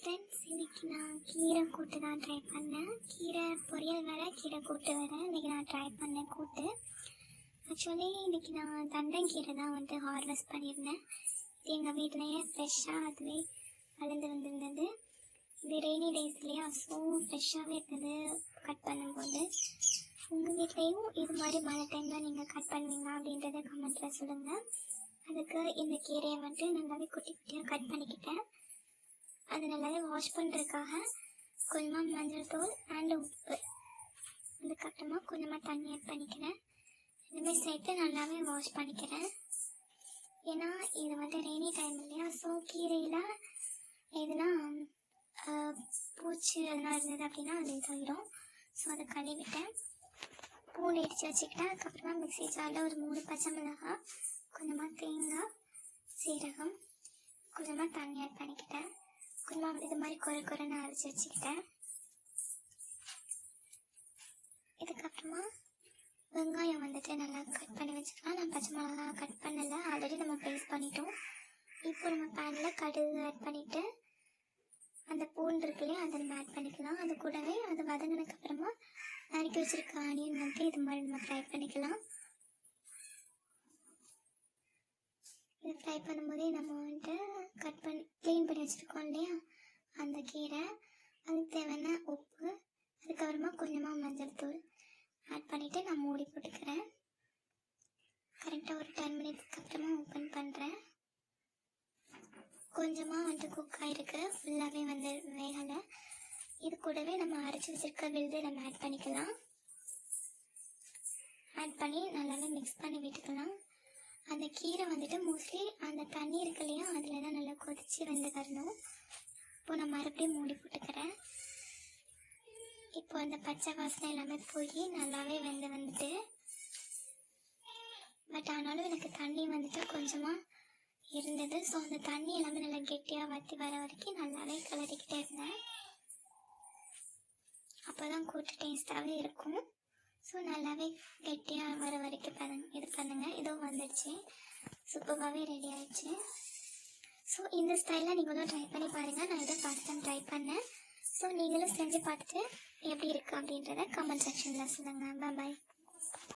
Friends, இன்றைக்கி நான் கீரை கூட்டு தான் ட்ரை பண்ணேன். கீரை பொரியல் வேறு, கீரை கூட்டு வேறு. இன்றைக்கி நான் ட்ரை பண்ணேன் கூட்டு. ஆக்சுவலி இன்றைக்கி நான் தண்டங்கீரை தான் ஹார்வெஸ்ட் பண்ணியிருந்தேன். இது எங்கள் வீட்டிலையே ஃப்ரெஷ்ஷாக அதுவே வளர்ந்து வந்திருந்தது. இது ரெய்னி டேஸ் இல்லையா, ஸோ ஃப்ரெஷ்ஷாகவே இருந்தது கட் பண்ணும்போது. உங்கள் வீட்லேயும் இது மாதிரி மழை டைமில் நீங்கள் கட் பண்ணுவீங்க அப்படின்றத கமெண்ட்டில் சொல்லுங்கள். அதுக்கு இந்த கீரையை நல்லாவே குட்டி குட்டியாக கட் பண்ணிக்கிட்டேன். அது நல்லாவே வாஷ் பண்ணுறதுக்காக கொஞ்சமாக மஞ்சள் தூள் அண்ட் உப்பு, அதுக்கப்புறமா கொஞ்சமாக தண்ணி ஆட் பண்ணிக்கிறேன். இதுமாதிரி சேர்த்து நல்லாவே வாஷ் பண்ணிக்கிறேன். ஏன்னா இது ரெய்னி டைம் இல்லையா, ஸோ கீரையில் எதுனா பூச்சி அதெல்லாம் இருந்தது அப்படின்னா அது இதாகிடும். ஸோ அதை கழுவிட்டேன். பூண்டு இடித்து வச்சுக்கிட்டேன். அதுக்கப்புறமா மிக்ஸி ஜாரில் ஒரு 3 பச்சை மிளகாய், கொஞ்சமாக தேங்காய், சீரகம், கொஞ்சமாக தண்ணி ஆட் பண்ணிக்கிட்டேன். கொஞ்சமாக இது மாதிரி குறைன்னு அரைச்சி வச்சுக்கிட்டேன். இதுக்கப்புறமா வெங்காயம் நல்லா கட் பண்ணி வச்சுக்கலாம். நான் பச்சை மிளகா கட் பண்ணலை, ஆல்ரெடி நம்ம பேஸ்ட் பண்ணிட்டோம். இப்போ நம்ம பேனில் கடுகு ஆட் பண்ணிவிட்டு அந்த பூண்டு இருக்கு இல்லையா அதை நம்ம ஆட் பண்ணிக்கலாம். அது கூடவே அது வதங்கினதுக்கப்புறமா நறுக்கி வச்சுருக்க ஆனியன் இது மாதிரி நம்ம ஃப்ரை பண்ணிக்கலாம். இது ஃப்ரை பண்ணும்போதே நம்ம க்ளீன் பண்ணி வச்சுருக்கோம் இல்லையா அந்த கீரை, அதுக்கு தேவையான உப்பு, அதுக்கப்புறமா கொஞ்சமாக மஞ்சள் தூள் ஆட் பண்ணிவிட்டு நான் மூடி போட்டுக்கிறேன். கரெக்டாக ஒரு 10 மினிட்ஸ்க்கு அப்புறமா ஓப்பன் பண்ணுறேன். கொஞ்சமாக குக் ஆகிருக்கு, ஃபுல்லாகவே வேகலை. இது கூடவே நம்ம அரைச்சி வச்சுருக்க விழுது நம்ம ஆட் பண்ணிக்கலாம். ஆட் பண்ணி நல்லாவே மிக்ஸ் பண்ணி விட்டுக்கலாம். அந்த கீரை மோஸ்ட்லி அந்த தண்ணி இருக்கு இல்லையா அதில் தான் நல்லா கொதித்து வரணும். இப்போ நான் மறுபடியும் மூடி போட்டுக்கிறேன். இப்போ அந்த பச்சை வாசனை எல்லாமே போய் நல்லாவே வந்துட்டு, பட் ஆனாலும் எனக்கு தண்ணி கொஞ்சமாக இருந்தது. ஸோ அந்த தண்ணி எல்லாமே நல்லா கெட்டியாக வற்றி வர வரைக்கும் நல்லாவே கிளறிக்கிட்டே இருந்தேன். அப்போ தான் கூட்டு டேஸ்ட்டாகவே இருக்கும். ஸோ நல்லாவே கெட்டியாக வர வரைக்கும் இது பண்ணுங்கள். இதுவும் வந்துடுச்சு, சூப்பராகவே ரெடி ஆகிடுச்சு. ஸோ இந்த ஸ்டைலில் நீங்களும் ட்ரை பண்ணி பாருங்கள். நான் இதை ஃபர்ஸ்ட் டைம் ட்ரை பண்ணேன். ஸோ நீங்களும் செஞ்சு பார்த்துட்டு எப்படி இருக்குது அப்படின்றத கமெண்ட் செக்ஷனில் சொல்லுங்கள். பாய்.